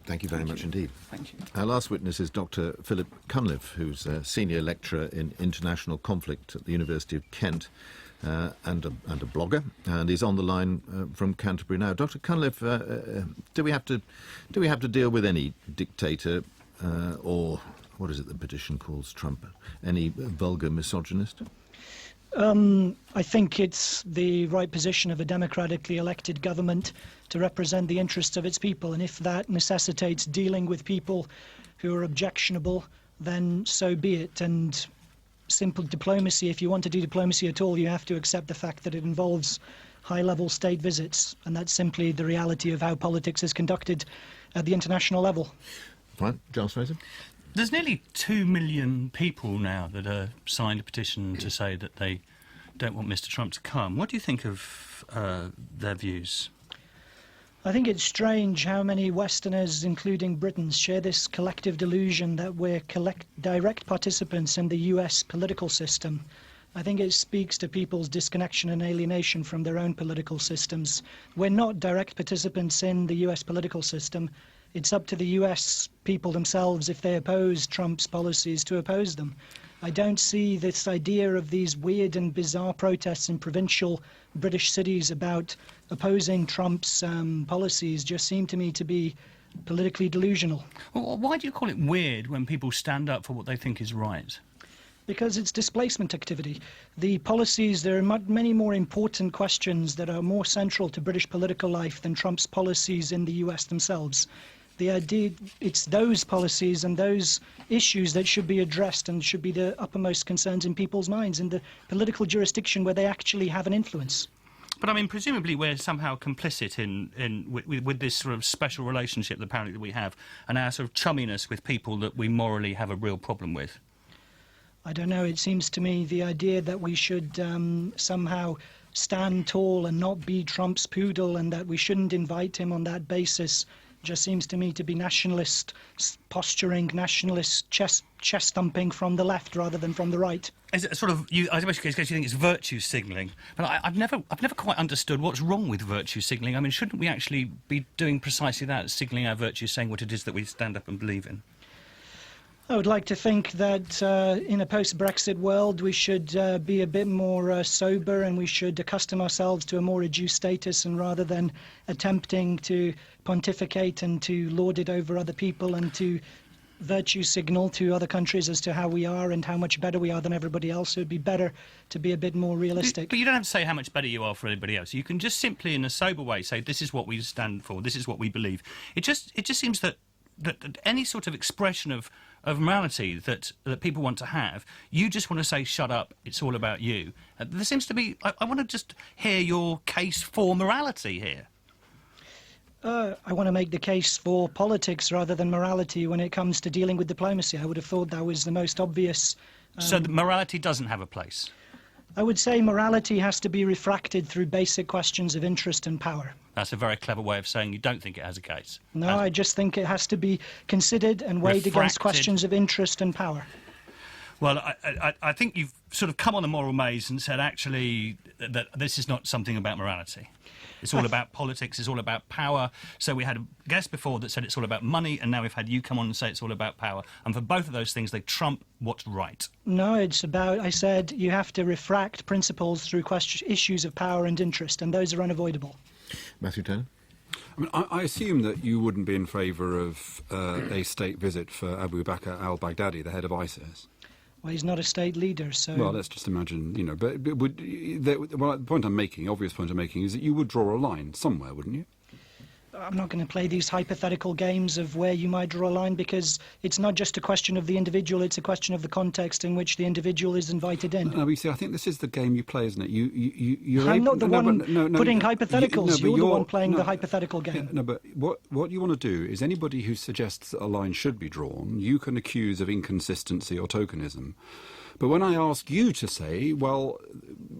Thank you very much indeed. Thank you. Our last witness is Dr. Philip Cunliffe, who's a senior lecturer in international conflict at the University of Kent and a blogger, and he's on the line from Canterbury now. Dr. Cunliffe, do we have to deal with any dictator or what is it the petition calls Trump? Any vulgar misogynist? I think it's the right position of a democratically elected government to represent the interests of its people, and if that necessitates dealing with people who are objectionable, then so be it. And simple diplomacy, if you want to do diplomacy at all, you have to accept the fact that it involves high-level state visits, and that's simply the reality of how politics is conducted at the international level. Fine. Giles Fraser? There's nearly 2 million people now that have signed a petition to say that they don't want Mr. Trump to come. What do you think of their views? I think it's strange how many Westerners, including Britons, share this collective delusion that we're direct participants in the US political system. I think it speaks to people's disconnection and alienation from their own political systems. We're not direct participants in the US political system. It's up to the US people themselves, if they oppose Trump's policies, to oppose them. I don't see this idea of these weird and bizarre protests in provincial British cities about opposing Trump's policies just seem to me to be politically delusional. Well, why do you call it weird when people stand up for what they think is right? Because it's displacement activity. The policies, there are many more important questions that are more central to British political life than Trump's policies in the US themselves. The idea, it's those policies and those issues that should be addressed and should be the uppermost concerns in people's minds in the political jurisdiction where they actually have an influence. But I mean, presumably we're somehow complicit with this sort of special relationship apparently that we have, and our sort of chumminess with people that we morally have a real problem with. I don't know, it seems to me the idea that we should somehow stand tall and not be Trump's poodle and that we shouldn't invite him on that basis just seems to me to be nationalist posturing, nationalist chest thumping from the left rather than from the right. Is it sort of, I suppose you think it's virtue signalling, but I've never quite understood what's wrong with virtue signalling. I mean, shouldn't we actually be doing precisely that, signalling our virtue, saying what it is that we stand up and believe in? I would like to think that in a post-Brexit world we should be a bit more sober, and we should accustom ourselves to a more reduced status, and rather than attempting to pontificate and to lord it over other people and to virtue signal to other countries as to how we are and how much better we are than everybody else, it would be better to be a bit more realistic. But you don't have to say how much better you are for anybody else. You can just simply, in a sober way, say this is what we stand for, this is what we believe. It just seems that any sort of expression of morality that people want to have, you just want to say, shut up, it's all about you. There seems to be... I want to just hear your case for morality here. I want to make the case for politics rather than morality when it comes to dealing with diplomacy. I would have thought that was the most obvious... So the morality doesn't have a place? I would say morality has to be refracted through basic questions of interest and power. That's a very clever way of saying you don't think it has a case. No, I just think it has to be considered and weighed against questions of interest and power. Well, I think you've sort of come on the moral maze and said, actually, that this is not something about morality. It's all about politics, it's all about power. So we had a guest before that said it's all about money, and now we've had you come on and say it's all about power. And for both of those things, they trump what's right. No, it's about, I said, you have to refract principles through issues of power and interest, and those are unavoidable. Matthew Turner? I mean, I assume that you wouldn't be in favour of a state visit for Abu Bakr al-Baghdadi, the head of ISIS. Well, he's not a state leader, so... Well, let's just imagine, you know, but the point I'm making, obvious point I'm making, is that you would draw a line somewhere, wouldn't you? I'm not going to play these hypothetical games of where you might draw a line, because it's not just a question of the individual, it's a question of the context in which the individual is invited in. No, but you see, I think this is the game you play, isn't it? I'm not the one putting hypotheticals. You're the one playing the hypothetical game. No, but what you want to do is anybody who suggests that a line should be drawn, you can accuse of inconsistency or tokenism. But when I ask you to say, well,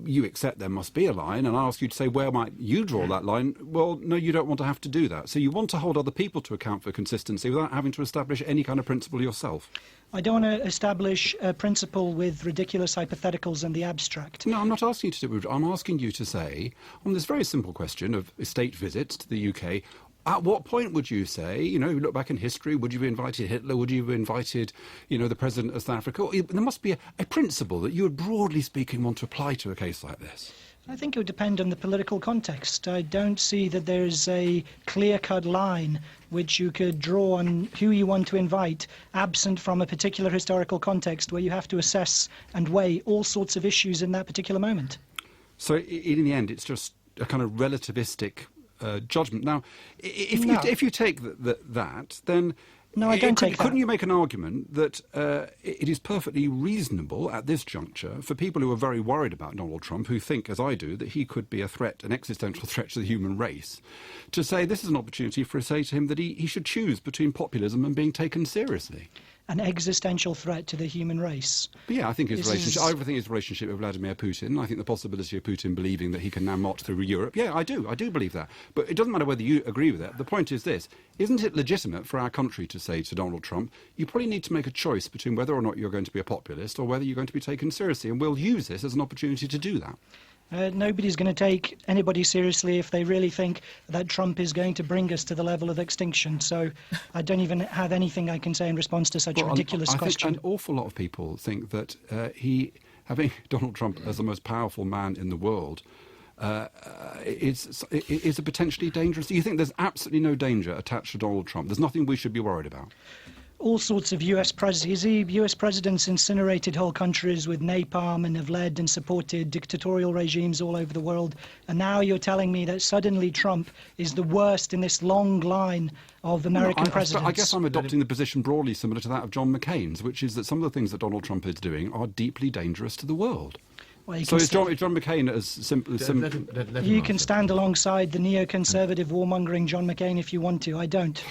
you accept there must be a line, and I ask you to say, where might you draw that line? Well, no, you don't want to have to do that. So you want to hold other people to account for consistency without having to establish any kind of principle yourself. I don't want to establish a principle with ridiculous hypotheticals in the abstract. No, I'm not asking you to do it. I'm asking you to say, on this very simple question of state visits to the UK, At what point would you say, look back in history, would you have invited Hitler? Would you have invited, the president of South Africa? There must be a principle that you would, broadly speaking, want to apply to a case like this. I think it would depend on the political context. I don't see that there's a clear-cut line which you could draw on who you want to invite, absent from a particular historical context where you have to assess and weigh all sorts of issues in that particular moment. So in the end, it's just a kind of relativistic judgment. Now, if you take that, then no, I don't take that. Couldn't you make an argument that it is perfectly reasonable at this juncture for people who are very worried about Donald Trump, who think, as I do, that he could be a threat, an existential threat to the human race, to say this is an opportunity for us to say to him that he should choose between populism and being taken seriously? An existential threat to the human race. But yeah, I think his relationship with Vladimir Putin, I think the possibility of Putin believing that he can now march through Europe, yeah, I do believe that. But it doesn't matter whether you agree with it. The point is this: isn't it legitimate for our country to say to Donald Trump, you probably need to make a choice between whether or not you're going to be a populist or whether you're going to be taken seriously, and we'll use this as an opportunity to do that? Nobody's going to take anybody seriously if they really think that Trump is going to bring us to the level of extinction. So I don't even have anything I can say in response to such a ridiculous question. I think an awful lot of people think that having Donald Trump as the most powerful man in the world is a potentially dangerous. You think there's absolutely no danger attached to Donald Trump? There's nothing we should be worried about? All sorts of US presidents incinerated whole countries with napalm and have led and supported dictatorial regimes all over the world. And now you're telling me that suddenly Trump is the worst in this long line of American presidents. I guess I'm adopting the position broadly similar to that of John McCain's, which is that some of the things that Donald Trump is doing are deeply dangerous to the world. Well, so is John McCain as simple as... You can stand alongside the neoconservative warmongering John McCain if you want to. I don't.